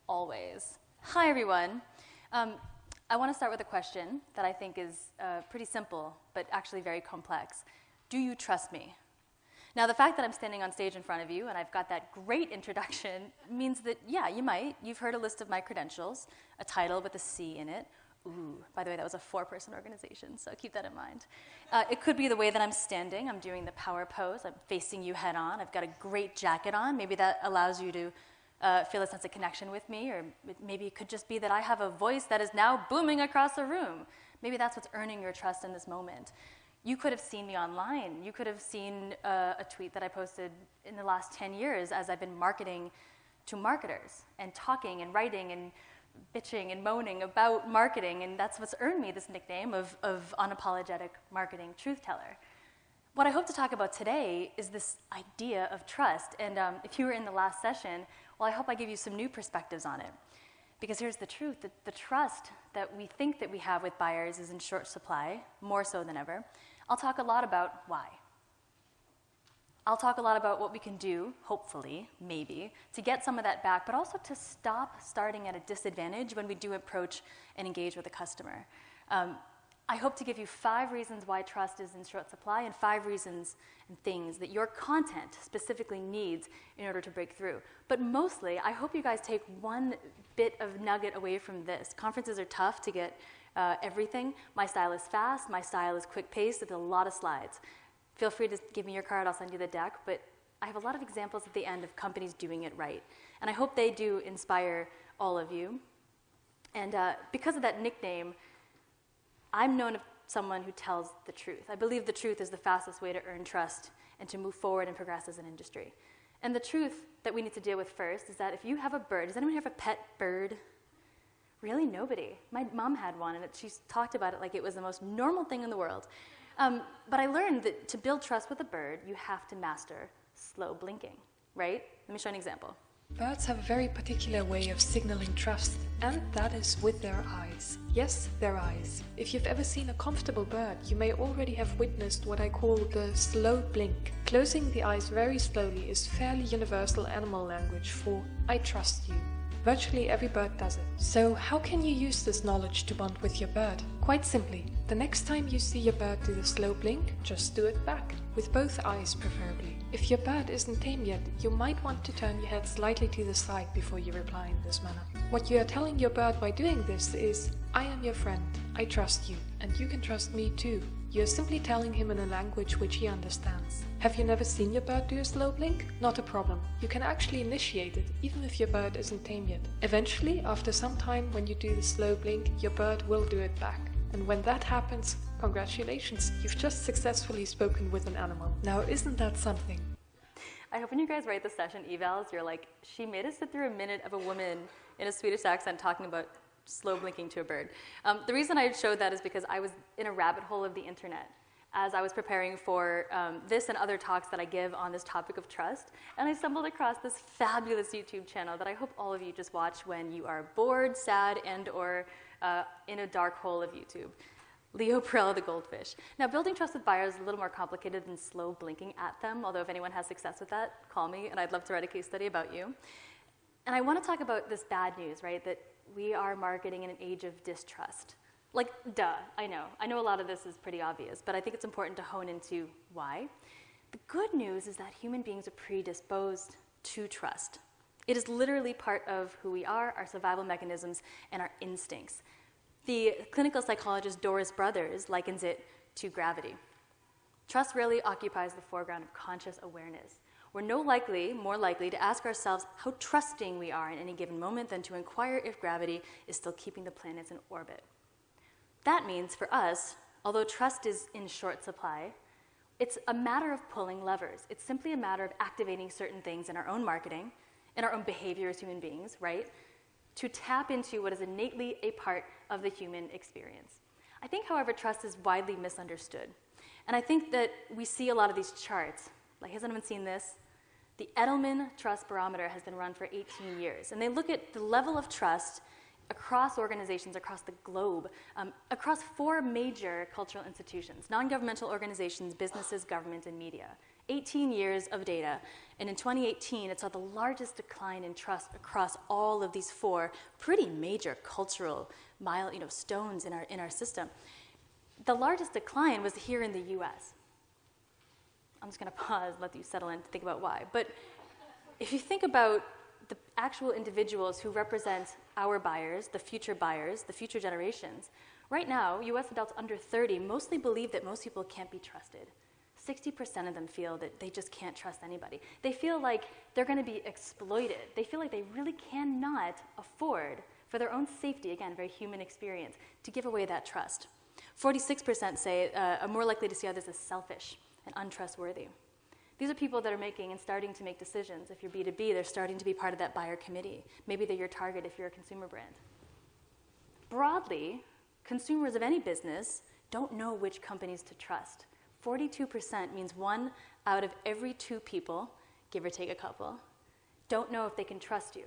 always. Hi, everyone. I want to start with a question that I think is pretty simple, but actually very complex. Do you trust me? Now, the fact that I'm standing on stage in front of you and I've got that great introduction means that, yeah, you might. You've heard a list of my credentials, a title with a C in it. Ooh, by the way, that was a 4-person organization, so keep that in mind. It could be the way that I'm standing. I'm doing the power pose. I'm facing you head on. I've got a great jacket on. Maybe that allows you to feel a sense of connection with me, or maybe it could just be that I have a voice that is now booming across the room. Maybe that's what's earning your trust in this moment. You could have seen me online. You could have seen a tweet that I posted in the last 10 years as I've been marketing to marketers and talking and writing and bitching and moaning about marketing, and that's what's earned me this nickname of unapologetic marketing truth teller. What I hope to talk about today is this idea of trust, and if you were in the last session, well, I hope I give you some new perspectives on it. Because here's the truth, the trust that we think that we have with buyers is in short supply, more so than ever. I'll talk a lot about why. I'll talk a lot about what we can do, hopefully, maybe, to get some of that back, but also to stop starting at a disadvantage when we do approach and engage with a customer. I hope to give you 5 reasons why trust is in short supply and 5 reasons and things that your content specifically needs in order to break through. But mostly, I hope you guys take one bit of nugget away from this. Conferences are tough to get everything. My style is fast. My style is quick-paced with a lot of slides. Feel free to give me your card. I'll send you the deck. But I have a lot of examples at the end of companies doing it right. And I hope they do inspire all of you. And because of that nickname, I'm known as someone who tells the truth. I believe the truth is the fastest way to earn trust and to move forward and progress as an industry. And the truth that we need to deal with first is that if you have a bird, does anyone have a pet bird? Really? Nobody. My mom had one, and she talked about it like it was the most normal thing in the world. But I learned that to build trust with a bird, you have to master slow blinking, right? Let me show an example. Birds have a very particular way of signaling trust, and that is with their eyes. Yes, their eyes. If you've ever seen a comfortable bird, you may already have witnessed what I call the slow blink. Closing the eyes very slowly is fairly universal animal language for "I trust you." Virtually every bird does it. So how can you use this knowledge to bond with your bird? Quite simply, the next time you see your bird do the slow blink, just do it back, with both eyes preferably. If your bird isn't tame yet, you might want to turn your head slightly to the side before you reply in this manner. What you are telling your bird by doing this is, "I am your friend, I trust you, and you can trust me too." You are simply telling him in a language which he understands. Have you never seen your bird do a slow blink? Not a problem. You can actually initiate it, even if your bird isn't tame yet. Eventually, after some time, when you do the slow blink, your bird will do it back. And when that happens, congratulations, you've just successfully spoken with an animal. Now, isn't that something? I hope when you guys write the session evals, you're like, she made us sit through a minute of a woman in a Swedish accent talking about slow blinking to a bird. The reason I showed that is because I was in a rabbit hole of the internet as I was preparing for this and other talks that I give on this topic of trust, and I stumbled across this fabulous YouTube channel that I hope all of you just watch when you are bored, sad, and or in a dark hole of YouTube. Leo Perel, the goldfish. Now, building trust with buyers is a little more complicated than slow blinking at them, although if anyone has success with that, call me, and I'd love to write a case study about you. And I want to talk about this bad news, right, that we are marketing in an age of distrust. Like, duh, I know. I know a lot of this is pretty obvious, but I think it's important to hone into why. The good news is that human beings are predisposed to trust. It is literally part of who we are, our survival mechanisms, and our instincts. The clinical psychologist Doris Brothers likens it to gravity. Trust rarely occupies the foreground of conscious awareness. We're more likely to ask ourselves how trusting we are in any given moment than to inquire if gravity is still keeping the planets in orbit. That means for us, although trust is in short supply, it's a matter of pulling levers. It's simply a matter of activating certain things in our own marketing, in our own behavior as human beings, right? To tap into what is innately a part of the human experience. I think, however, trust is widely misunderstood. And I think that we see a lot of these charts. Like, has anyone seen this? The Edelman Trust Barometer has been run for 18 years. And they look at the level of trust across organizations across the globe, across 4 major cultural institutions: non-governmental organizations, businesses, government, and media. 18 years of data. And in 2018, it saw the largest decline in trust across all of these 4 pretty major cultural stones in our system. The largest decline was here in the US. I'm just going to pause, let you settle in to think about why. But if you think about the actual individuals who represent our buyers, the future generations, right now, US adults under 30 mostly believe that most people can't be trusted. 60% of them feel that they just can't trust anybody. They feel like they're going to be exploited. They feel like they really cannot afford, for their own safety, again, very human experience, to give away that trust. 46% say are more likely to see others as selfish and untrustworthy. These are people that are making and starting to make decisions. If you're B2B, they're starting to be part of that buyer committee. Maybe they're your target if you're a consumer brand. Broadly, consumers of any business don't know which companies to trust. 42% means 1 out of every 2 people, give or take a couple, don't know if they can trust you.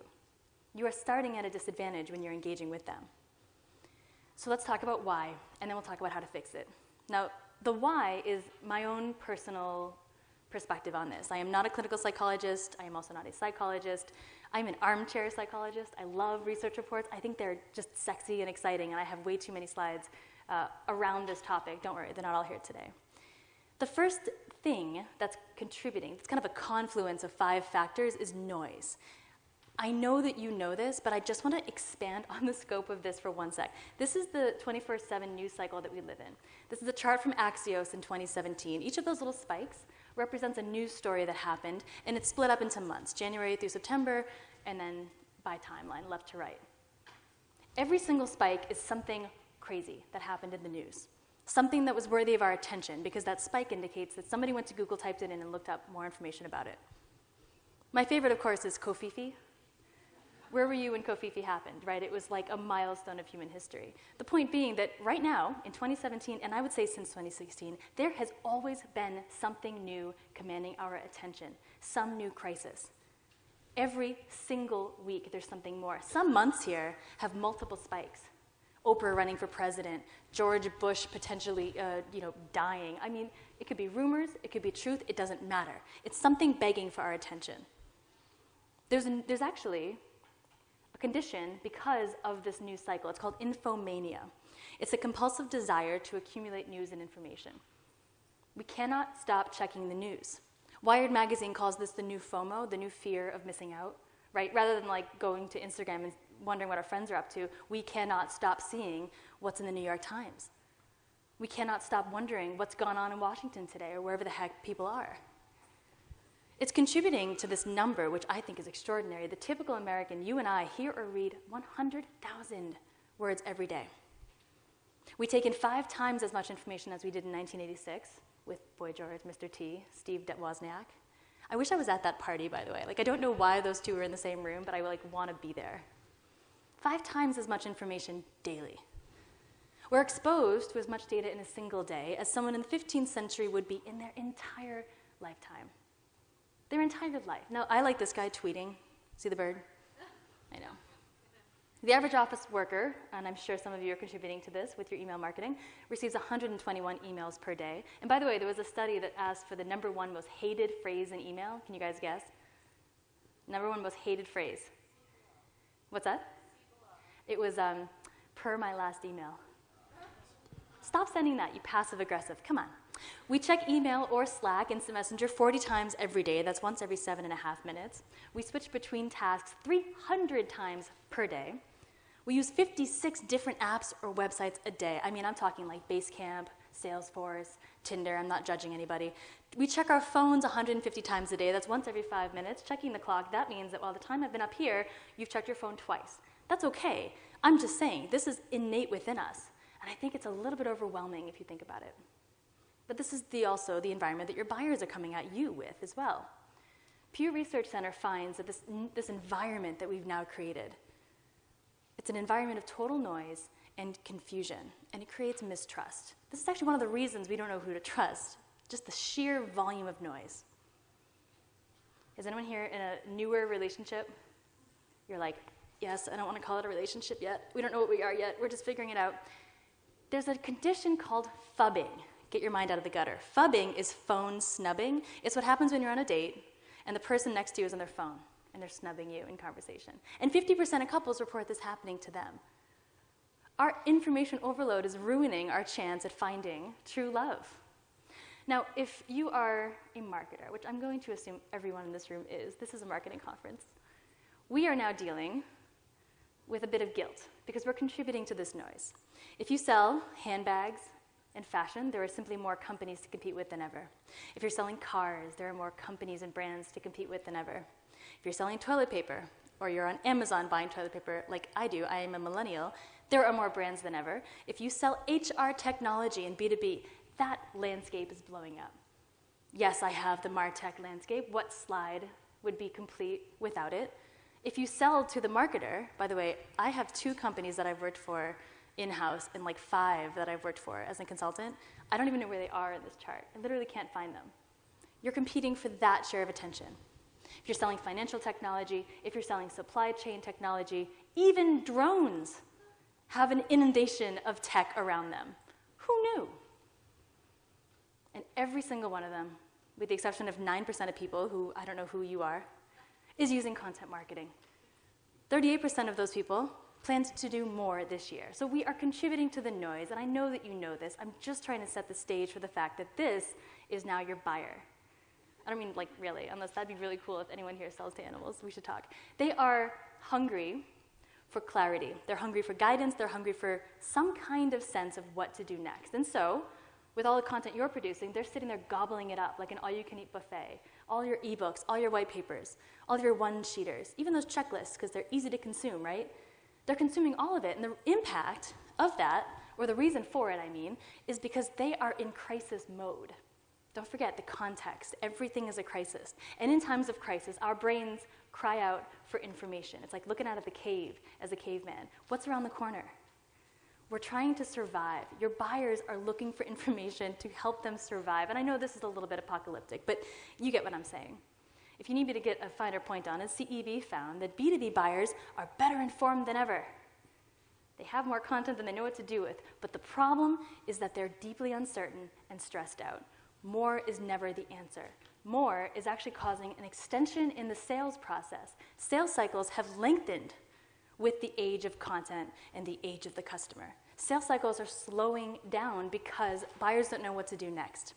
You are starting at a disadvantage when you're engaging with them. So let's talk about why, and then we'll talk about how to fix it. Now, the why is my own personal perspective on this. I am not a clinical psychologist. I am also not a psychologist. I'm an armchair psychologist. I love research reports. I think they're just sexy and exciting, and I have way too many slides around this topic. Don't worry, they're not all here today. The first thing that's contributing, it's kind of a confluence of 5 factors, is noise. I know that you know this, but I just want to expand on the scope of this for 1 sec. This is the 24/7 news cycle that we live in. This is a chart from Axios in 2017. Each of those little spikes represents a news story that happened, and it's split up into months, January through September, and then by timeline, left to right. Every single spike is something crazy that happened in the news, something that was worthy of our attention, because that spike indicates that somebody went to Google, typed it in, and looked up more information about it. My favorite, of course, is Kofifi. Where were you when Kofifi happened, right? It was like a milestone of human history. The point being that right now, in 2017, and I would say since 2016, there has always been something new commanding our attention, some new crisis. Every single week, there's something more. Some months here have multiple spikes. Oprah running for president, George Bush potentially dying. I mean, it could be rumors, it could be truth, it doesn't matter. It's something begging for our attention. There's actually a condition because of this news cycle. It's called infomania. It's a compulsive desire to accumulate news and information. We cannot stop checking the news. Wired magazine calls this the new FOMO, the new fear of missing out, right? Rather than like going to Instagram and wondering what our friends are up to, we cannot stop seeing what's in the New York Times. We cannot stop wondering what's gone on in Washington today or wherever the heck people are. It's contributing to this number, which I think is extraordinary. The typical American, you and I, hear or read 100,000 words every day. We take in 5 times as much information as we did in 1986 with Boy George, Mr. T, Steve Wozniak. I wish I was at that party, by the way. Like, I don't know why those two were in the same room, but I want to be there. 5 times as much information daily. We're exposed to as much data in a single day as someone in the 15th century would be in their entire lifetime. Their entire life. Now, I like this guy tweeting. See the bird? I know. The average office worker, and I'm sure some of you are contributing to this with your email marketing, receives 121 emails per day. And by the way, there was a study that asked for the #1 most hated phrase in email. Can you guys guess? #1 most hated phrase. What's that? It was, per my last email. Stop sending that, you passive-aggressive. Come on. We check email or Slack, Instant Messenger, 40 times every day. That's once every 7.5 minutes. We switch between tasks 300 times per day. We use 56 different apps or websites a day. I mean, I'm talking like Basecamp, Salesforce, Tinder. I'm not judging anybody. We check our phones 150 times a day. That's once every 5 minutes. Checking the clock, that means that while the time I've been up here, you've checked your phone twice. That's okay. I'm just saying, this is innate within us. And I think it's a little bit overwhelming if you think about it. But this is also the environment that your buyers are coming at you with as well. Pew Research Center finds that this environment that we've now created, it's an environment of total noise and confusion, and it creates mistrust. This is actually one of the reasons we don't know who to trust, just the sheer volume of noise. Is anyone here in a newer relationship? You're like, yes, I don't want to call it a relationship yet. We don't know what we are yet. We're just figuring it out. There's a condition called phubbing. Get your mind out of the gutter. Phubbing is phone snubbing. It's what happens when you're on a date and the person next to you is on their phone and they're snubbing you in conversation. And 50% of couples report this happening to them. Our information overload is ruining our chance at finding true love. Now, if you are a marketer, which I'm going to assume everyone in this room is, this is a marketing conference, we are now dealing with a bit of guilt because we're contributing to this noise. If you sell handbags and fashion, there are simply more companies to compete with than ever. If you're selling cars, there are more companies and brands to compete with than ever. If you're selling toilet paper, or you're on Amazon buying toilet paper like I do, I am a millennial, there are more brands than ever. If you sell HR technology in B2B, that landscape is blowing up. Yes, I have the MarTech landscape. What slide would be complete without it? If you sell to the marketer, by the way, I have 2 companies that I've worked for in-house and like 5 that I've worked for as a consultant. I don't even know where they are in this chart. I literally can't find them. You're competing for that share of attention. If you're selling financial technology, if you're selling supply chain technology, even drones have an inundation of tech around them. Who knew? And every single one of them, with the exception of 9% of people who, I don't know who you are, is using content marketing. 38% of those people plan to do more this year. So we are contributing to the noise, and I know that you know this. I'm just trying to set the stage for the fact that this is now your buyer. I don't mean like really, unless that'd be really cool if anyone here sells to animals. We should talk. They are hungry for clarity. They're hungry for guidance. They're hungry for some kind of sense of what to do next. And so, with all the content you're producing, they're sitting there gobbling it up like an all-you-can-eat buffet. All your ebooks, all your white papers, all your one-sheeters, even those checklists, because they're easy to consume, right? They're consuming all of it, and the impact of that, or the reason for it, I mean, is because they are in crisis mode. Don't forget the context. Everything is a crisis. And in times of crisis, our brains cry out for information. It's like looking out of the cave as a caveman. What's around the corner? We're trying to survive. Your buyers are looking for information to help them survive. And I know this is a little bit apocalyptic, but you get what I'm saying. If you need me to get a finer point on it, CEB found that B2B buyers are better informed than ever. They have more content than they know what to do with, but the problem is that they're deeply uncertain and stressed out. More is never the answer. More is actually causing an extension in the sales process. Sales cycles have lengthened with the age of content and the age of the customer. Sales cycles are slowing down because buyers don't know what to do next.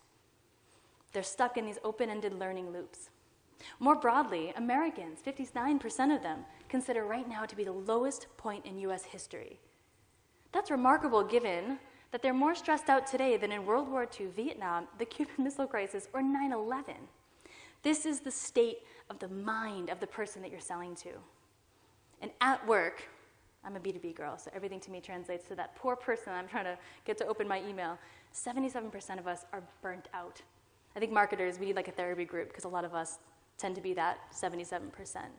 They're stuck in these open-ended learning loops. More broadly, Americans, 59% of them, consider right now to be the lowest point in US history. That's remarkable given that they're more stressed out today than in World War II, Vietnam, the Cuban Missile Crisis, or 9/11. This is the state of the mind of the person that you're selling to. And at work, I'm a B2B girl, so everything to me translates to that poor person I'm trying to get to open my email. 77% of us are burnt out. I think marketers, we need like a therapy group because a lot of us tend to be that 77%.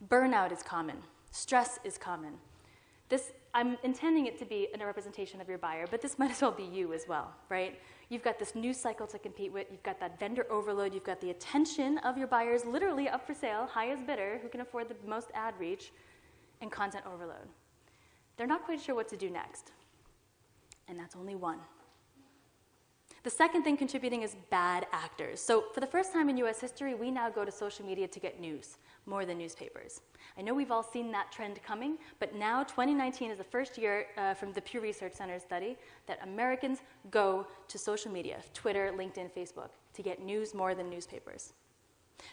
Burnout is common. Stress is common. I'm intending it to be a representation of your buyer, but this might as well be you as well, right? You've got this news cycle to compete with. You've got that vendor overload. You've got the attention of your buyers literally up for sale, highest bidder, who can afford the most ad reach, and content overload. They're not quite sure what to do next, and that's only one. The second thing contributing is bad actors. So for the first time in US history, we now go to social media to get news, more than newspapers. I know we've all seen that trend coming, but now 2019 is the first year from the Pew Research Center study that Americans go to social media, Twitter, LinkedIn, Facebook, to get news more than newspapers.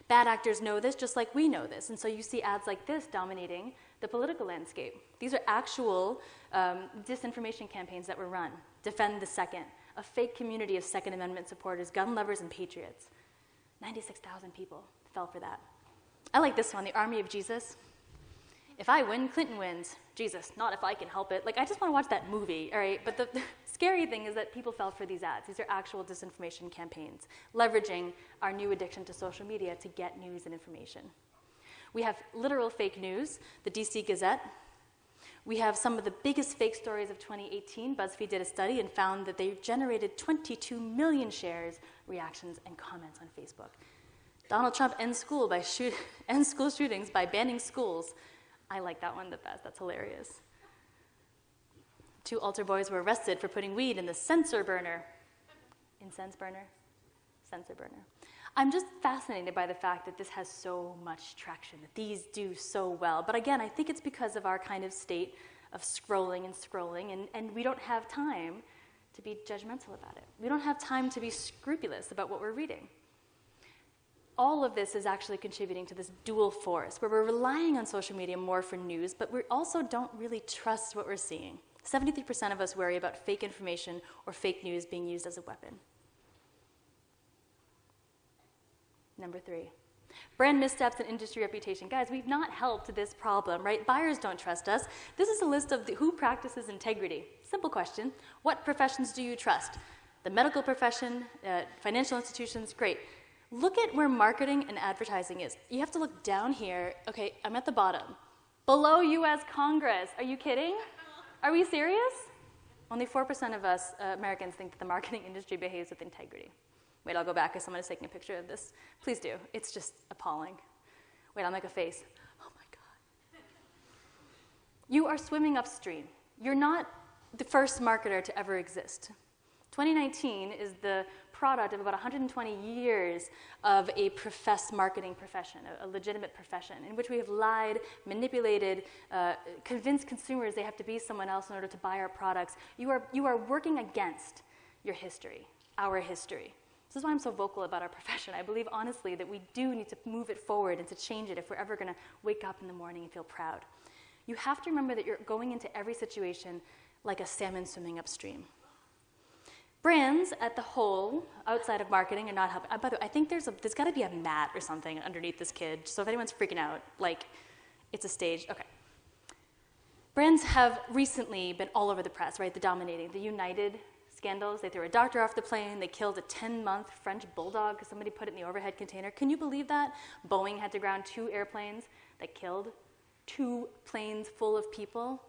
Bad actors know this just like we know this, and so you see ads like this dominating the political landscape. These are actual disinformation campaigns that were run. Defend the Second, a fake community of Second Amendment supporters, gun lovers, and patriots. 96,000 people fell for that. I like this one, the Army of Jesus. If I win, Clinton wins. Jesus, not if I can help it. Like, I just want to watch that movie, all right? But the scary thing is that people fell for these ads. These are actual disinformation campaigns, leveraging our new addiction to social media to get news and information. We have literal fake news, the DC Gazette. We have some of the biggest fake stories of 2018. BuzzFeed did a study and found that they generated 22 million shares, reactions, and comments on Facebook. Donald Trump ends school shootings by banning schools. I like that one the best. That's hilarious. 2 altar boys were arrested for putting weed in the censer burner. Incense burner? Censer burner. I'm just fascinated by the fact that this has so much traction, that these do so well. But again, I think it's because of our kind of state of scrolling, and we don't have time to be judgmental about it. We don't have time to be scrupulous about what we're reading. All of this is actually contributing to this dual force, where we're relying on social media more for news, but we also don't really trust what we're seeing. 73% of us worry about fake information or fake news being used as a weapon. Number 3, brand missteps and industry reputation. Guys, we've not helped this problem, right? Buyers don't trust us. This is a list of who practices integrity. Simple question. What professions do you trust? The medical profession, financial institutions, great. Look at where marketing and advertising is. You have to look down here. Okay, I'm at the bottom. Below US Congress. Are you kidding? Are we serious? Only 4% of us Americans think that the marketing industry behaves with integrity. Wait, I'll go back because someone is taking a picture of this. Please do. It's just appalling. Wait, I'll make a face. Oh my God. You are swimming upstream. You're not the first marketer to ever exist. 2019 is the product of about 120 years of a professed marketing profession, a legitimate profession, in which we have lied, manipulated, convinced consumers they have to be someone else in order to buy our products. You are working against your history, our history. This is why I'm so vocal about our profession. I believe honestly that we do need to move it forward and to change it if we're ever going to wake up in the morning and feel proud. You have to remember that you're going into every situation like a salmon swimming upstream. Brands at the whole, outside of marketing, are not helping. By the way, I think there's got to be a mat or something underneath this kid, so if anyone's freaking out, like, it's a stage. Okay. Brands have recently been all over the press, right? The dominating, the United scandals. They threw a doctor off the plane. They killed a 10-month French bulldog because somebody put it in the overhead container. Can you believe that? Boeing had to ground 2 airplanes that killed 2 planes full of people.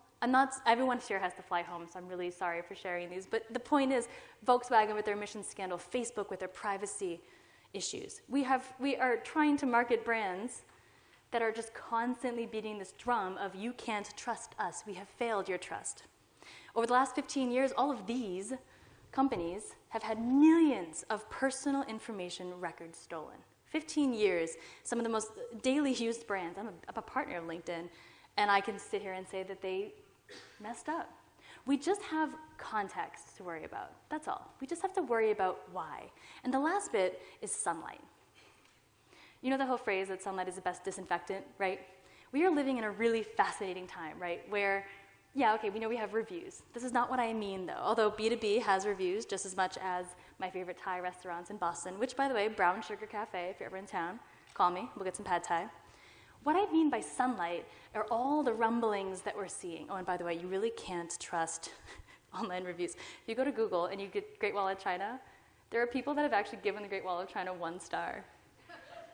Everyone here has to fly home, so I'm really sorry for sharing these. But the point is, Volkswagen with their emissions scandal, Facebook with their privacy issues. We are trying to market brands that are just constantly beating this drum of you can't trust us. We have failed your trust. Over the last 15 years, all of these companies have had millions of personal information records stolen. 15 years, some of the most daily used brands. I'm a partner of LinkedIn, and I can sit here and say that they messed up. We just have context to worry about. That's all. We just have to worry about why. And the last bit is sunlight. You know the whole phrase that sunlight is the best disinfectant, right? We are living in a really fascinating time, right, where yeah, okay, we know we have reviews. This is not what I mean, though, although B2B has reviews just as much as my favorite Thai restaurants in Boston, which, by the way, Brown Sugar Cafe, if you're ever in town, call me. We'll get some pad thai. What I mean by sunlight are all the rumblings that we're seeing. Oh, and by the way, you really can't trust online reviews. If you go to Google and you get Great Wall of China, there are people that have actually given the Great Wall of China 1 star.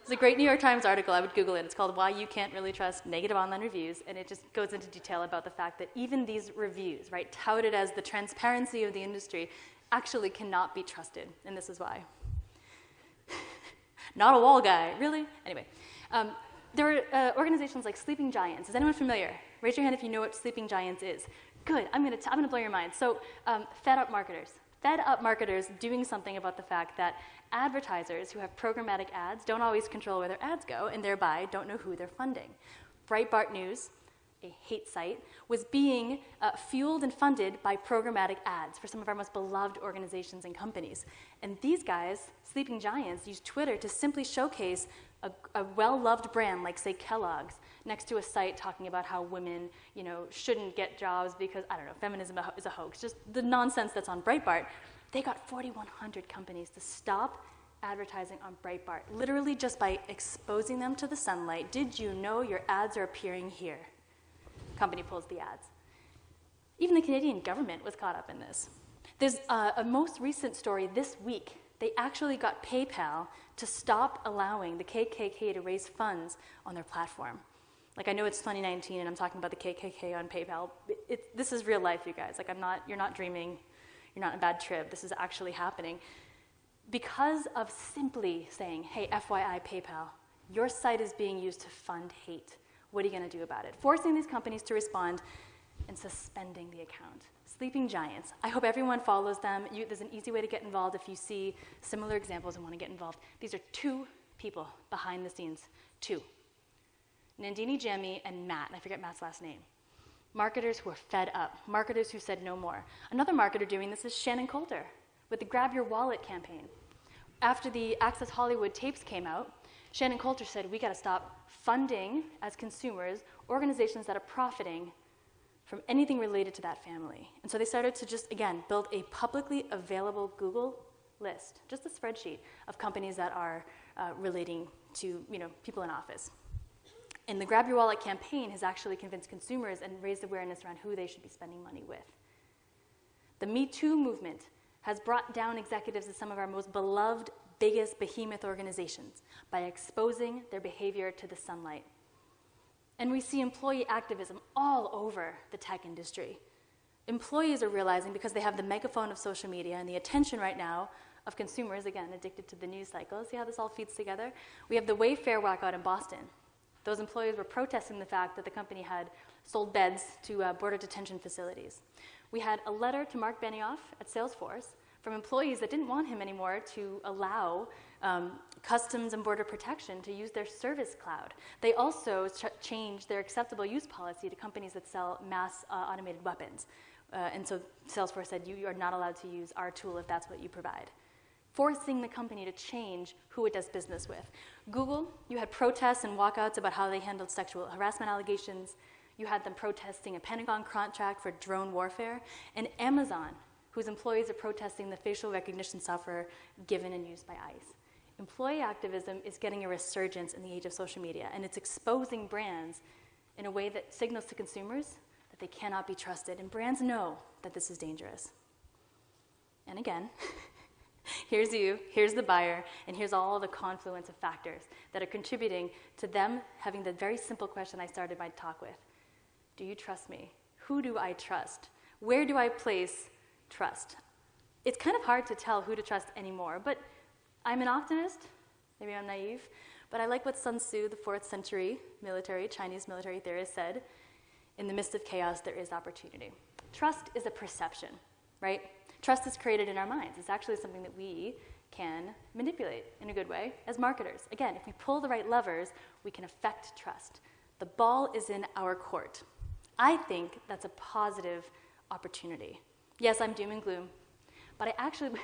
It's a great New York Times article. I would Google it. It's called Why You Can't Really Trust Negative Online Reviews, and it just goes into detail about the fact that even these reviews, right, touted as the transparency of the industry, actually cannot be trusted, and this is why. Not a wall guy, really? Anyway, there are organizations like Sleeping Giants. Is anyone familiar? Raise your hand if you know what Sleeping Giants is. Good. I'm gonna blow your mind. So, fed up marketers doing something about the fact that advertisers who have programmatic ads don't always control where their ads go and thereby don't know who they're funding. Breitbart News, a hate site, was being fueled and funded by programmatic ads for some of our most beloved organizations and companies. And these guys, Sleeping Giants, use Twitter to simply showcase a well-loved brand like, say, Kellogg's, next to a site talking about how women, shouldn't get jobs because, I don't know, feminism is a hoax. Just the nonsense that's on Breitbart. They got 4,100 companies to stop advertising on Breitbart, literally just by exposing them to the sunlight. Did you know your ads are appearing here? Company pulls the ads. Even the Canadian government was caught up in this. There's a most recent story this week. They actually got PayPal to stop allowing the KKK to raise funds on their platform. Like, I know it's 2019 and I'm talking about the KKK on PayPal. This is real life, you guys. Like, you're not dreaming. You're not in a bad trip. This is actually happening. Because of simply saying, hey, FYI, PayPal, your site is being used to fund hate. What are you going to do about it? Forcing these companies to respond and suspending the account. Sleeping giants. I hope everyone follows them. There's an easy way to get involved if you see similar examples and want to get involved. These are two people behind the scenes. Two. Nandini Jammy and Matt. I forget Matt's last name. Marketers who are fed up. Marketers who said no more. Another marketer doing this is Shannon Coulter with the Grab Your Wallet campaign. After the Access Hollywood tapes came out, Shannon Coulter said, we got to stop funding, as consumers, organizations that are profiting from anything related to that family. And so they started to just, again, build a publicly available Google list, just a spreadsheet of companies that are relating to people in office. And the Grab Your Wallet campaign has actually convinced consumers and raised awareness around who they should be spending money with. The Me Too movement has brought down executives of some of our most beloved, biggest behemoth organizations by exposing their behavior to the sunlight. And we see employee activism all over the tech industry. Employees are realizing, because they have the megaphone of social media and the attention right now of consumers, again, addicted to the news cycle. See how this all feeds together? We have the Wayfair walkout in Boston. Those employees were protesting the fact that the company had sold beds to border detention facilities. We had a letter to Mark Benioff at Salesforce from employees that didn't want him anymore to allow Customs and Border Protection to use their service cloud. They also changed their acceptable use policy to companies that sell mass automated weapons. And so Salesforce said, you are not allowed to use our tool if that's what you provide, forcing the company to change who it does business with. Google, you had protests and walkouts about how they handled sexual harassment allegations. You had them protesting a Pentagon contract for drone warfare. And Amazon, whose employees are protesting the facial recognition software given and used by ICE. Employee activism is getting a resurgence in the age of social media, and it's exposing brands in a way that signals to consumers that they cannot be trusted, and brands know that this is dangerous. And again, here's you, here's the buyer, and here's all the confluence of factors that are contributing to them having the very simple question I started my talk with. Do you trust me? Who do I trust? Where do I place trust? It's kind of hard to tell who to trust anymore, but I'm an optimist. Maybe I'm naive, but I like what Sun Tzu, the 4th century Chinese military theorist, said, in the midst of chaos, there is opportunity. Trust is a perception, right? Trust is created in our minds. It's actually something that we can manipulate in a good way as marketers. Again, if we pull the right levers, we can affect trust. The ball is in our court. I think that's a positive opportunity. Yes, I'm doom and gloom, but I actually,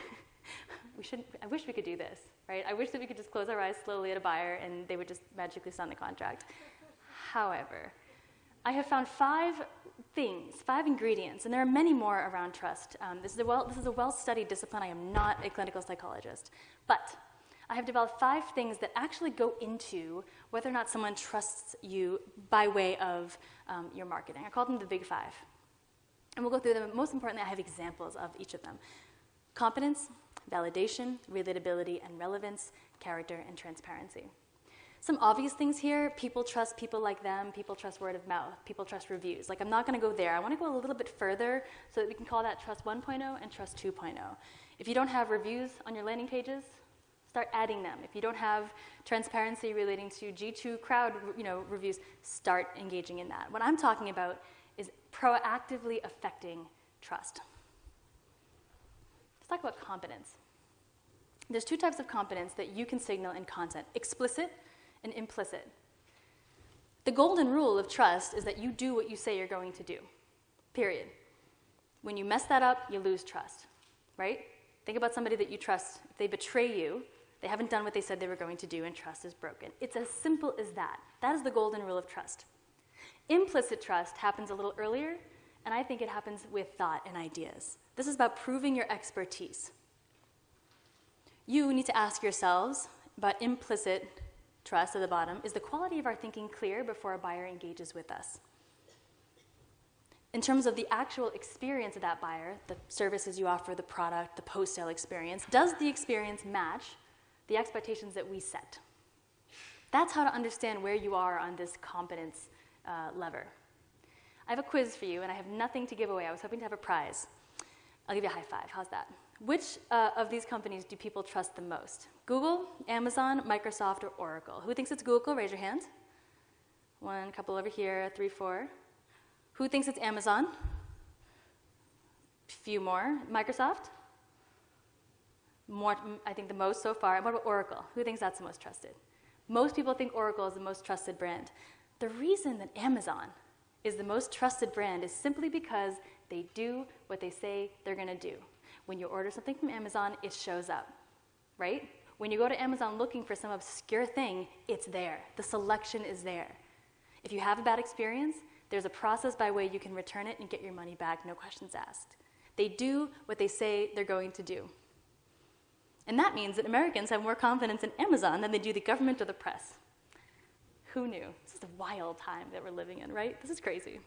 I wish we could do this, right? I wish that we could just close our eyes slowly at a buyer and they would just magically sign the contract. However, I have found 5 ingredients, and there are many more around trust. This is a well-studied discipline. I am not a clinical psychologist, but I have developed 5 things that actually go into whether or not someone trusts you by way of your marketing. I call them the big 5. And we'll go through them. Most importantly, I have examples of each of them. Competence, validation, relatability and relevance, character, and transparency. Some obvious things here: people trust people like them, people trust word of mouth, people trust reviews. I'm not going to go there. I want to go a little bit further so that we can call that trust 1.0 and trust 2.0. If you don't have reviews on your landing pages, start adding them. If you don't have transparency relating to G2 crowd reviews, start engaging in that. What I'm talking about is proactively affecting trust. Let's talk about competence. There's 2 types of competence that you can signal in content: explicit and implicit. The golden rule of trust is that you do what you say you're going to do, period. When you mess that up, you lose trust, right? Think about somebody that you trust. If they betray you, they haven't done what they said they were going to do, and trust is broken. It's as simple as that. That is the golden rule of trust. Implicit trust happens a little earlier, and I think it happens with thought and ideas. This is about proving your expertise. You need to ask yourselves about implicit trust at the bottom. Is the quality of our thinking clear before a buyer engages with us? In terms of the actual experience of that buyer, the services you offer, the product, the post-sale experience, does the experience match the expectations that we set? That's how to understand where you are on this competence lever. I have a quiz for you, and I have nothing to give away. I was hoping to have a prize. I'll give you a high five. How's that? Which of these companies do people trust the most? Google, Amazon, Microsoft, or Oracle? Who thinks it's Google? Raise your hand. 1, couple over here, 3, 4. Who thinks it's Amazon? Few more. Microsoft? More, I think the most so far. What about Oracle? Who thinks that's the most trusted? Most people think Oracle is the most trusted brand. The reason that Amazon is the most trusted brand is simply because they do what they say they're going to do. When you order something from Amazon, it shows up, right? When you go to Amazon looking for some obscure thing, it's there. The selection is there. If you have a bad experience, there's a process by way you can return it and get your money back, no questions asked. They do what they say they're going to do. And that means that Americans have more confidence in Amazon than they do the government or the press. Who knew? This is a wild time that we're living in, right? This is crazy.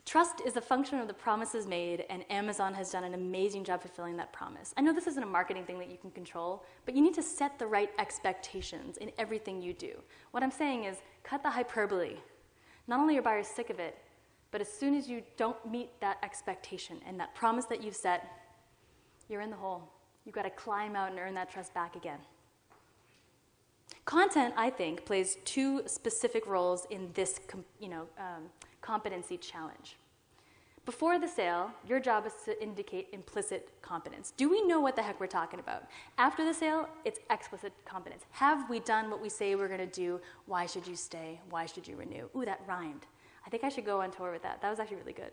Trust is a function of the promises made, and Amazon has done an amazing job fulfilling that promise. I know this isn't a marketing thing that you can control, but you need to set the right expectations in everything you do. What I'm saying is, cut the hyperbole. Not only are buyers sick of it, but as soon as you don't meet that expectation and that promise that you've set, you're in the hole. You've got to climb out and earn that trust back again. Content, I think, plays two specific roles in this competency challenge. Before the sale, your job is to indicate implicit competence. Do we know what the heck we're talking about? After the sale, it's explicit competence. Have we done what we say we're going to do? Why should you stay? Why should you renew? Ooh, that rhymed. I think I should go on tour with that. That was actually really good.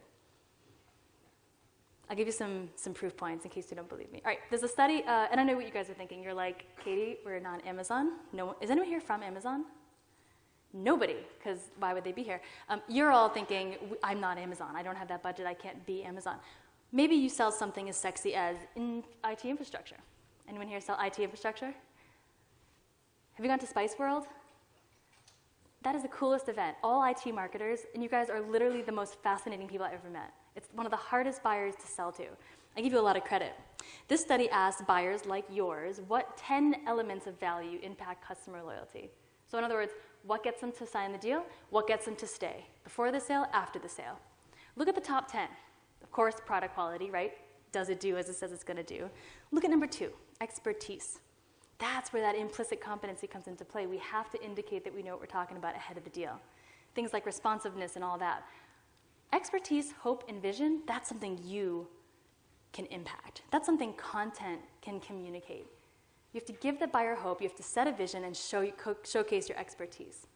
I'll give you some proof points in case you don't believe me. All right, there's a study, and I know what you guys are thinking. You're like, Katie, we're not Amazon. No, is anyone here from Amazon? Nobody, because why would they be here? You're all thinking, I'm not Amazon. I don't have that budget. I can't be Amazon. Maybe you sell something as sexy as IT infrastructure. Anyone here sell IT infrastructure? Have you gone to Spice World? That is the coolest event. All IT marketers, and you guys are literally the most fascinating people I've ever met. It's one of the hardest buyers to sell to. I give you a lot of credit. This study asked buyers like yours what 10 elements of value impact customer loyalty. So in other words, what gets them to sign the deal? What gets them to stay? Before the sale, after the sale. Look at the top 10. Of course, product quality, right? Does it do as it says it's going to do? Look at number 2, expertise. That's where that implicit competency comes into play. We have to indicate that we know what we're talking about ahead of the deal. Things like responsiveness and all that. Expertise, hope, and vision, that's something you can impact. That's something content can communicate. You have to give the buyer hope, you have to set a vision and showcase your expertise.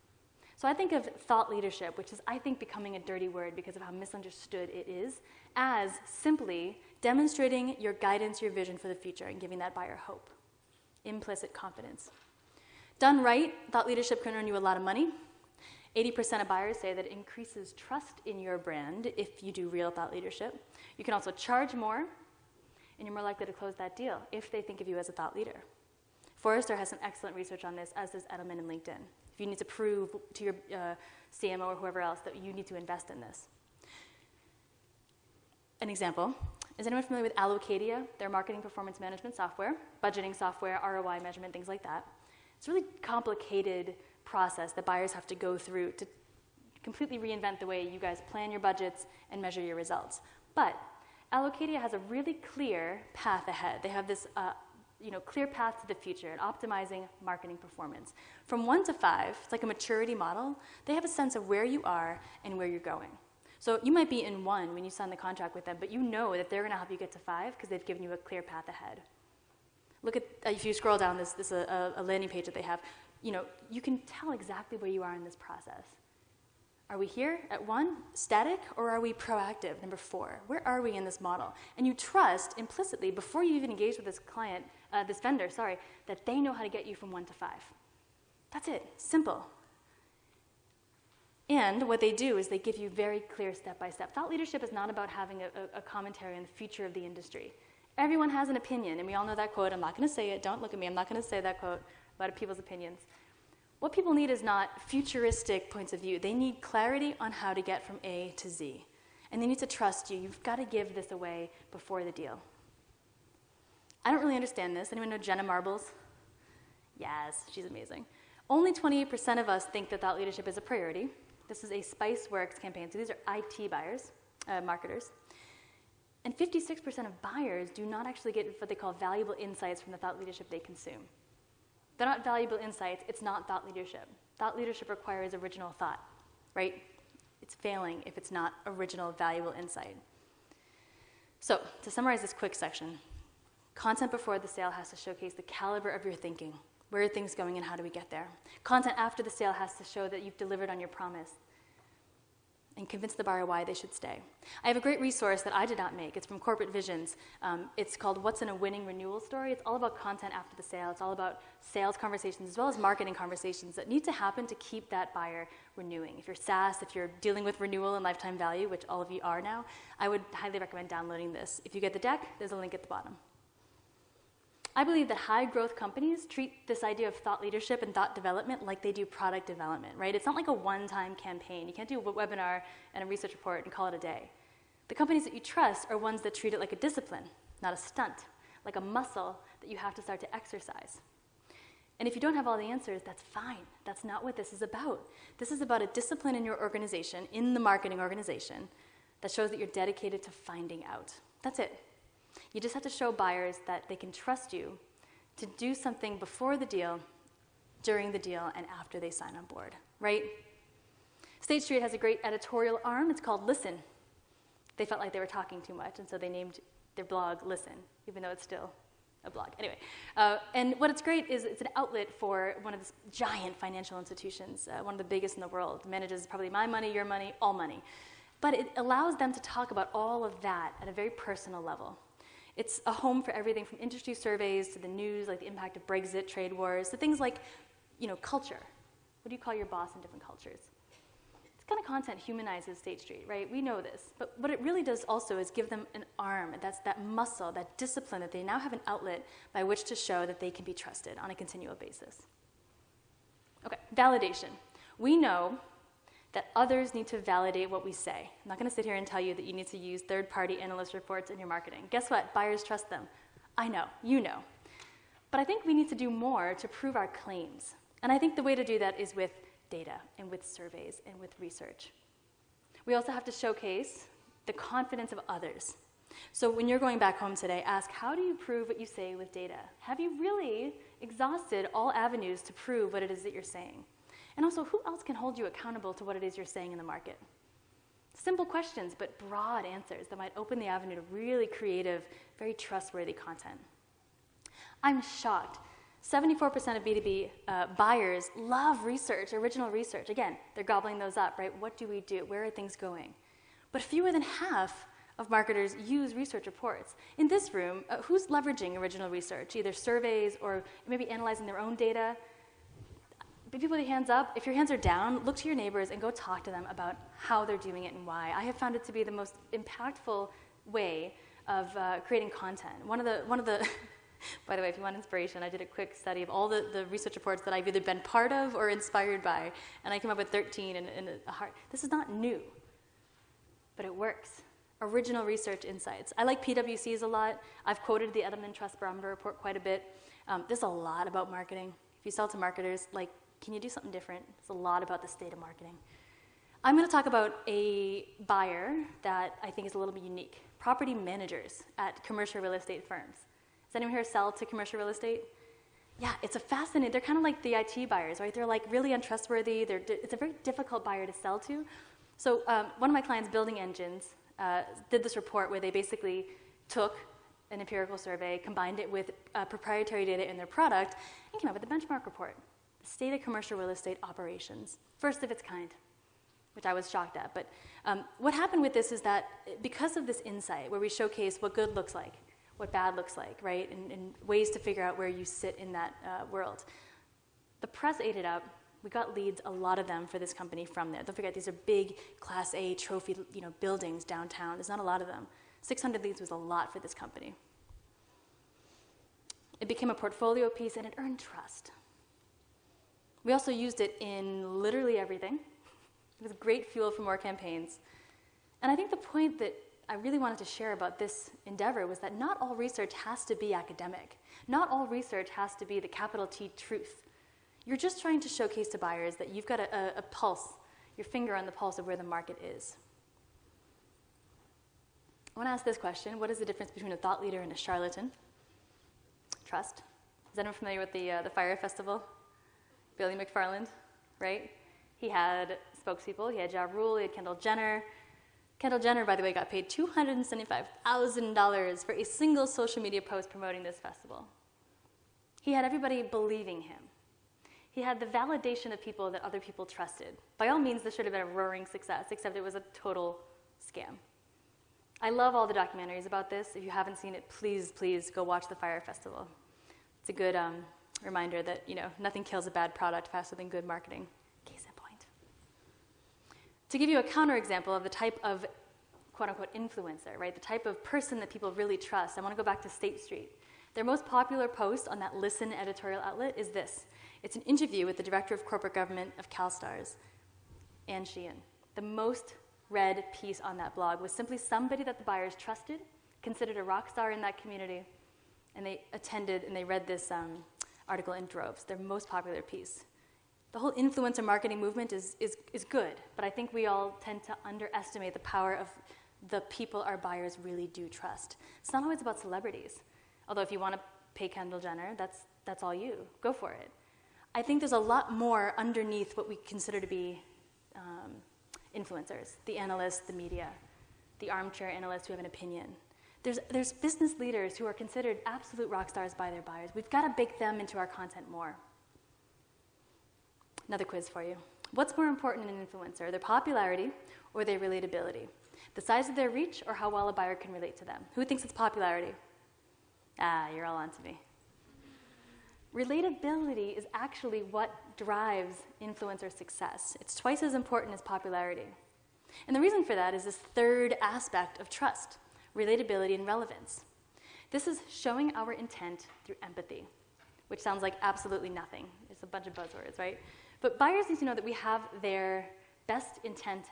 So I think of thought leadership, which is, I think, becoming a dirty word because of how misunderstood it is, as simply demonstrating your guidance, your vision for the future, and giving that buyer hope. Implicit confidence. Done right, thought leadership can earn you a lot of money. 80% of buyers say that it increases trust in your brand if you do real thought leadership. You can also charge more, and you're more likely to close that deal if they think of you as a thought leader. Forrester has some excellent research on this, as does Edelman and LinkedIn. If you need to prove to your CMO or whoever else that you need to invest in this. An example, is anyone familiar with Allocadia, their marketing performance management software, budgeting software, ROI measurement, things like that? It's a really complicated process that buyers have to go through to completely reinvent the way you guys plan your budgets and measure your results. But Allocadia has a really clear path ahead. They have this clear path to the future in optimizing marketing performance. From 1 to 5, it's like a maturity model. They have a sense of where you are and where you're going. So you might be in 1 when you sign the contract with them, but you know that they're going to help you get to 5 because they've given you a clear path ahead. Look at, if you scroll down this is a landing page that they have. You can tell exactly where you are in this process. Are we here at 1, static, or are we proactive, number 4? Where are we in this model? And you trust implicitly, before you even engage with this client, this vendor, that they know how to get you from 1 to 5. That's it, simple. And what they do is they give you very clear step-by-step. Thought leadership is not about having a commentary on the future of the industry. Everyone has an opinion, and we all know that quote. I'm not going to say it. Don't look at me. I'm not going to say that quote about people's opinions. What people need is not futuristic points of view. They need clarity on how to get from A to Z. And they need to trust you. You've got to give this away before the deal. I don't really understand this. Anyone know Jenna Marbles? Yes, she's amazing. Only 28% of us think that thought leadership is a priority. This is a SpiceWorks campaign. So these are IT buyers, marketers. And 56% of buyers do not actually get what they call valuable insights from the thought leadership they consume. They're not valuable insights. It's not thought leadership. Thought leadership requires original thought, right? It's failing if it's not original, valuable insight. So, to summarize this quick section, content before the sale has to showcase the caliber of your thinking. Where are things going and how do we get there? Content after the sale has to show that you've delivered on your promise and convince the buyer why they should stay. I have a great resource that I did not make. It's from Corporate Visions. It's called What's in a Winning Renewal Story. It's all about content after the sale. It's all about sales conversations as well as marketing conversations that need to happen to keep that buyer renewing. If you're SaaS, if you're dealing with renewal and lifetime value, which all of you are now, I would highly recommend downloading this. If you get the deck, there's a link at the bottom. I believe that high-growth companies treat this idea of thought leadership and thought development like they do product development, right? It's not like a one-time campaign. You can't do a webinar and a research report and call it a day. The companies that you trust are ones that treat it like a discipline, not a stunt, like a muscle that you have to start to exercise. And if you don't have all the answers, that's fine. That's not what this is about. This is about a discipline in your organization, in the marketing organization, that shows that you're dedicated to finding out. That's it. You just have to show buyers that they can trust you to do something before the deal, during the deal, and after they sign on board, right? State Street has a great editorial arm. It's called Listen. They felt like they were talking too much, and so they named their blog Listen, even though it's still a blog. Anyway, and what it's great is it's an outlet for one of the giant financial institutions, one of the biggest in the world. It manages probably my money, your money, all money. But it allows them to talk about all of that at a very personal level. It's a home for everything from industry surveys to the news, like the impact of Brexit, trade wars, to things like, culture. What do you call your boss in different cultures? This kind of content humanizes State Street, right? We know this. But what it really does also is give them an arm. That's that muscle, that discipline, that they now have an outlet by which to show that they can be trusted on a continual basis. Okay, validation. We know that others need to validate what we say. I'm not going to sit here and tell you that you need to use third-party analyst reports in your marketing. Guess what? Buyers trust them. I know. You know. But I think we need to do more to prove our claims. And I think the way to do that is with data and with surveys and with research. We also have to showcase the confidence of others. So when you're going back home today, ask, how do you prove what you say with data? Have you really exhausted all avenues to prove what it is that you're saying? And also, who else can hold you accountable to what it is you're saying in the market? Simple questions, but broad answers that might open the avenue to really creative, very trustworthy content. I'm shocked. 74% of B2B buyers love research, original research. Again, they're gobbling those up, right? What do we do? Where are things going? But fewer than half of marketers use research reports. In this room, who's leveraging original research, either surveys or maybe analyzing their own data? People with your hands up, if your hands are down, look to your neighbors and go talk to them about how they're doing it and why. I have found it to be the most impactful way of creating content. One of the by the way, if you want inspiration, I did a quick study of all the research reports that I've either been part of or inspired by, and I came up with 13 in a heart. This is not new, but it works. Original research insights. I like PwCs a lot. I've quoted the Edelman Trust Barometer report quite a bit. There's a lot about marketing. If you sell to marketers, can you do something different? It's a lot about the state of marketing. I'm going to talk about a buyer that I think is a little bit unique. Property managers at commercial real estate firms. Does anyone here sell to commercial real estate? Yeah, it's a fascinating, they're kind of like the IT buyers, right? They're really untrustworthy. It's a very difficult buyer to sell to. So one of my clients, Building Engines, did this report where they basically took an empirical survey, combined it with proprietary data in their product, and came up with a benchmark report. State of commercial real estate operations, first of its kind, which I was shocked at. But what happened with this is that because of this insight, where we showcase what good looks like, what bad looks like, right, and ways to figure out where you sit in that world, the press ate it up. We got leads, a lot of them, for this company from there. Don't forget, these are big Class A trophy, buildings downtown. There's not a lot of them. 600 leads was a lot for this company. It became a portfolio piece, and it earned trust. We also used it in literally everything. It was great fuel for more campaigns. And I think the point that I really wanted to share about this endeavor was that not all research has to be academic. Not all research has to be the capital T truth. You're just trying to showcase to buyers that you've got a pulse, your finger on the pulse of where the market is. I want to ask this question. What is the difference between a thought leader and a charlatan? Trust. Is anyone familiar with the Fire Festival? Billy McFarland, right? He had spokespeople. He had Ja Rule, he had Kendall Jenner. Kendall Jenner, by the way, got paid $275,000 for a single social media post promoting this festival. He had everybody believing him. He had the validation of people that other people trusted. By all means, this should have been a roaring success, except it was a total scam. I love all the documentaries about this. If you haven't seen it, please, please go watch the Fire Festival. It's a good reminder that, nothing kills a bad product faster than good marketing. Case in point. To give you a counterexample of the type of quote-unquote influencer, right, the type of person that people really trust, I want to go back to State Street. Their most popular post on that Listen editorial outlet is this. It's an interview with the Director of Corporate Government of CalSTARS, Ann Sheehan. The most read piece on that blog was simply somebody that the buyers trusted, considered a rock star in that community, and they attended and they read this article in droves, their most popular piece. The whole influencer marketing movement is good, but I think we all tend to underestimate the power of the people our buyers really do trust. It's not always about celebrities, although if you want to pay Kendall Jenner, that's all you. Go for it. I think there's a lot more underneath what we consider to be influencers, the analysts, the media, the armchair analysts who have an opinion. There's business leaders who are considered absolute rock stars by their buyers. We've got to bake them into our content more. Another quiz for you. What's more important in an influencer, their popularity or their relatability? The size of their reach or how well a buyer can relate to them? Who thinks it's popularity? You're all on to me. Relatability is actually what drives influencer success. It's twice as important as popularity. And the reason for that is this third aspect of trust, relatability and relevance. This is showing our intent through empathy, which sounds like absolutely nothing. It's a bunch of buzzwords, right? But buyers need to know that we have their best intent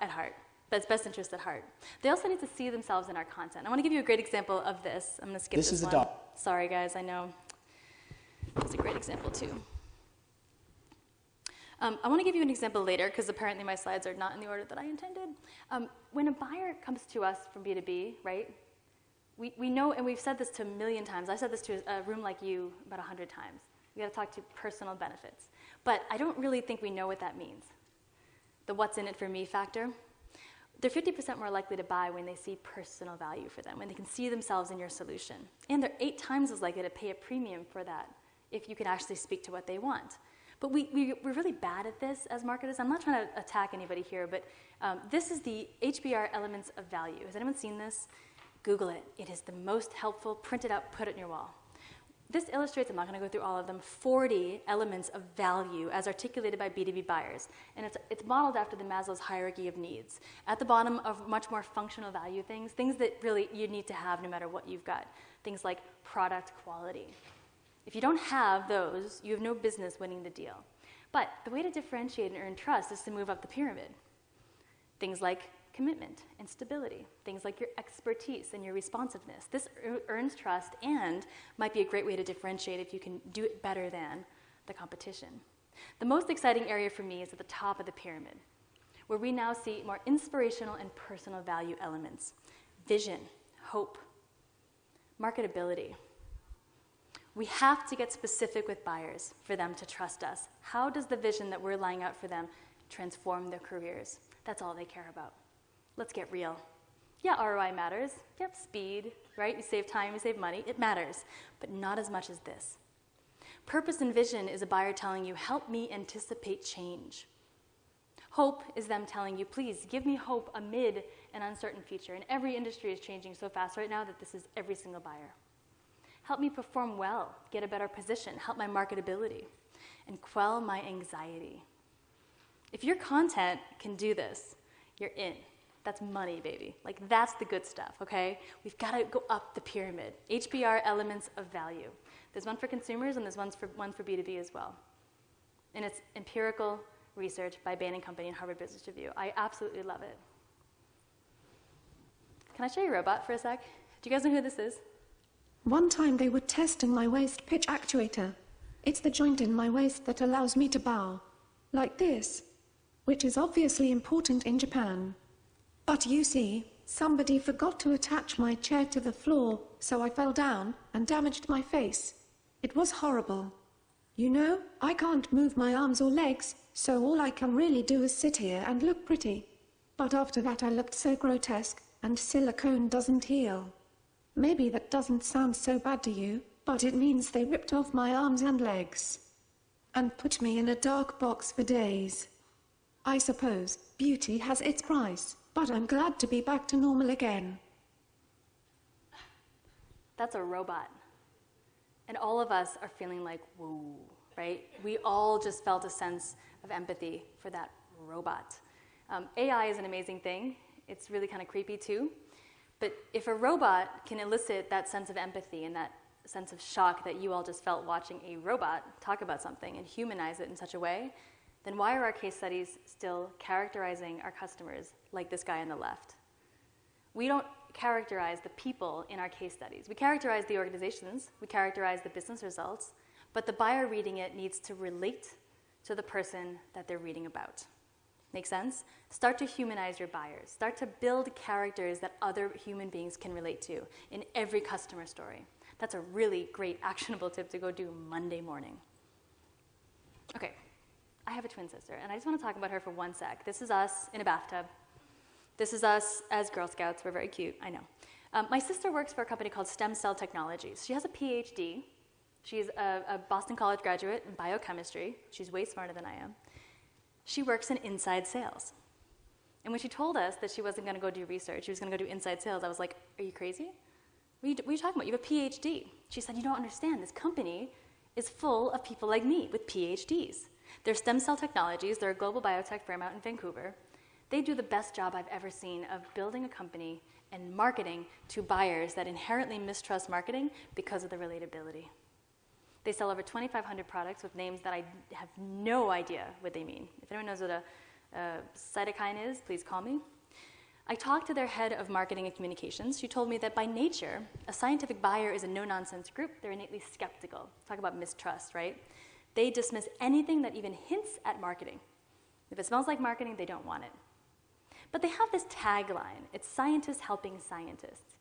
at heart, best interest at heart. They also need to see themselves in our content. I want to give you a great example of this. I'm going to skip this one. Sorry, guys, I know. That's a great example, too. I want to give you an example later, because apparently my slides are not in the order that I intended. When a buyer comes to us from B2B, right, we know, and we've said this to a million times. I said this to a room like you about 100 times. We got to talk to personal benefits. But I don't really think we know what that means. The what's in it for me factor. They're 50% more likely to buy when they see personal value for them, when they can see themselves in your solution. And they're 8 times as likely to pay a premium for that if you can actually speak to what they want. But we're really bad at this as marketers. I'm not trying to attack anybody here, but this is the HBR elements of value. Has anyone seen this? Google it. It is the most helpful. Print it out, put it in your wall. This illustrates, I'm not going to go through all of them, 40 elements of value as articulated by B2B buyers. And it's modeled after the Maslow's hierarchy of needs. At the bottom of much more functional value things that really you need to have no matter what you've got. Things like product quality. If you don't have those, you have no business winning the deal. But the way to differentiate and earn trust is to move up the pyramid. Things like commitment and stability. Things like your expertise and your responsiveness. This earns trust and might be a great way to differentiate if you can do it better than the competition. The most exciting area for me is at the top of the pyramid, where we now see more inspirational and personal value elements. Vision, hope, marketability. We have to get specific with buyers for them to trust us. How does the vision that we're laying out for them transform their careers? That's all they care about. Let's get real. Yeah, ROI matters. Yep, speed, right? You save time, you save money. It matters, but not as much as this. Purpose and vision is a buyer telling you, help me anticipate change. Hope is them telling you, please give me hope amid an uncertain future. And every industry is changing so fast right now that this is every single buyer. Help me perform well, get a better position, help my marketability, and quell my anxiety. If your content can do this, you're in. That's money, baby. Like, that's the good stuff, okay? We've got to go up the pyramid. HBR elements of value. There's one for consumers, and there's one for B2B as well. And it's empirical research by Bain & Company and Harvard Business Review. I absolutely love it. Can I show you a robot for a sec? Do you guys know who this is? One time they were testing my waist pitch actuator. It's the joint in my waist that allows me to bow, like this, which is obviously important in Japan. But you see, somebody forgot to attach my chair to the floor, so I fell down and damaged my face. It was horrible. You know, I can't move my arms or legs, so all I can really do is sit here and look pretty. But after that I looked so grotesque, and silicone doesn't heal. Maybe that doesn't sound so bad to you, but it means they ripped off my arms and legs. And put me in a dark box for days. I suppose beauty has its price, but I'm glad to be back to normal again. That's a robot. And all of us are feeling like, whoa, right? We all just felt a sense of empathy for that robot. AI is an amazing thing. It's really kind of creepy too. But if a robot can elicit that sense of empathy and that sense of shock that you all just felt watching a robot talk about something and humanize it in such a way, then why are our case studies still characterizing our customers like this guy on the left? We don't characterize the people in our case studies. We characterize the organizations, we characterize the business results, but the buyer reading it needs to relate to the person that they're reading about. Make sense? Start to humanize your buyers. Start to build characters that other human beings can relate to in every customer story. That's a really great actionable tip to go do Monday morning. Okay, I have a twin sister, and I just want to talk about her for 1 sec. This is us in a bathtub. This is us as Girl Scouts. We're very cute, I know. My sister works for a company called Stemcell Technologies. She has a PhD. She's a Boston College graduate in biochemistry. She's way smarter than I am. She works in inside sales. And when she told us that she wasn't going to go do research, she was going to go do inside sales, I was like, are you crazy? What are you talking about? You have a PhD. She said, you don't understand. This company is full of people like me with PhDs. They're Stemcell Technologies. They're a global biotech firm out in Vancouver. They do the best job I've ever seen of building a company and marketing to buyers that inherently mistrust marketing because of the relatability. They sell over 2,500 products with names that I have no idea what they mean. If anyone knows what a cytokine is, please call me. I talked to their head of marketing and communications. She told me that by nature, a scientific buyer is a no-nonsense group. They're innately skeptical. Talk about mistrust, right? They dismiss anything that even hints at marketing. If it smells like marketing, they don't want it. But they have this tagline. It's scientists helping scientists.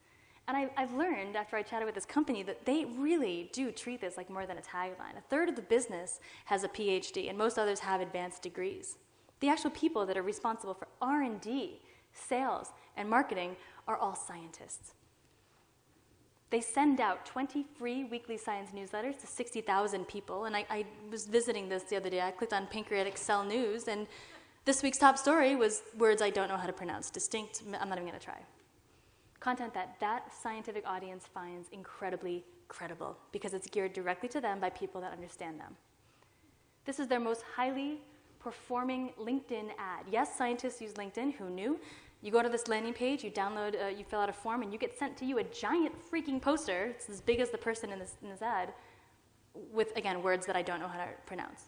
And I've learned after I chatted with this company that they really do treat this like more than a tagline. A third of the business has a PhD, and most others have advanced degrees. The actual people that are responsible for R&D, sales, and marketing are all scientists. They send out 20 free weekly science newsletters to 60,000 people, and I was visiting this the other day. I clicked on pancreatic cell news, and this week's top story was words I don't know how to pronounce. Distinct, I'm not even going to try. Content that scientific audience finds incredibly credible because it's geared directly to them by people that understand them. This is their most highly performing LinkedIn ad. Yes, scientists use LinkedIn. Who knew? You go to this landing page, you download, you fill out a form, and you get sent to you a giant freaking poster. It's as big as the person in this ad with, again, words that I don't know how to pronounce.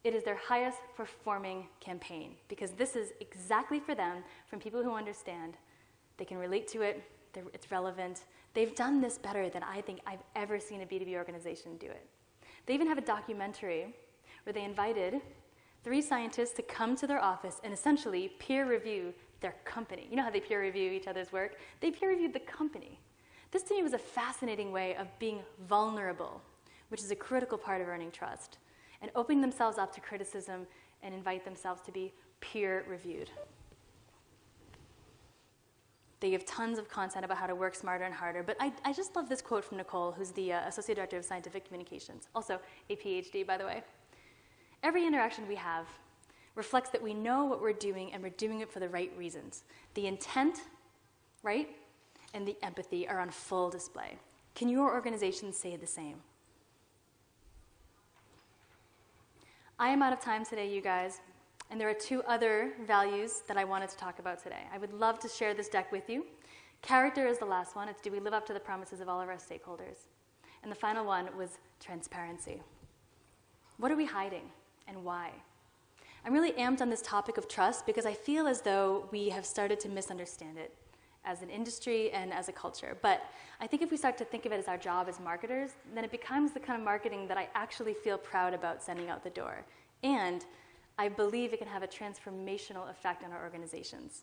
It is their highest performing campaign because this is exactly for them from people who understand. They can relate to it. It's relevant. They've done this better than I think I've ever seen a B2B organization do it. They even have a documentary where they invited 3 scientists to come to their office and essentially peer review their company. You know how they peer review each other's work? They peer reviewed the company. This to me was a fascinating way of being vulnerable, which is a critical part of earning trust, and opening themselves up to criticism and invite themselves to be peer reviewed. They give tons of content about how to work smarter and harder, but I just love this quote from Nicole, who's the Associate Director of Scientific Communications, also a PhD, by the way. Every interaction we have reflects that we know what we're doing and we're doing it for the right reasons. The intent, right, and the empathy are on full display. Can your organization say the same? I am out of time today, you guys. And there are 2 other values that I wanted to talk about today. I would love to share this deck with you. Character is the last one. It's do we live up to the promises of all of our stakeholders? And the final one was transparency. What are we hiding and why? I'm really amped on this topic of trust because I feel as though we have started to misunderstand it as an industry and as a culture. But I think if we start to think of it as our job as marketers, then it becomes the kind of marketing that I actually feel proud about sending out the door. And I believe it can have a transformational effect on our organizations.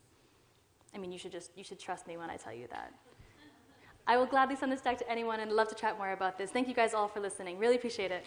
I mean, you should trust me when I tell you that. I will gladly send this deck to anyone and love to chat more about this. Thank you guys all for listening. Really appreciate it.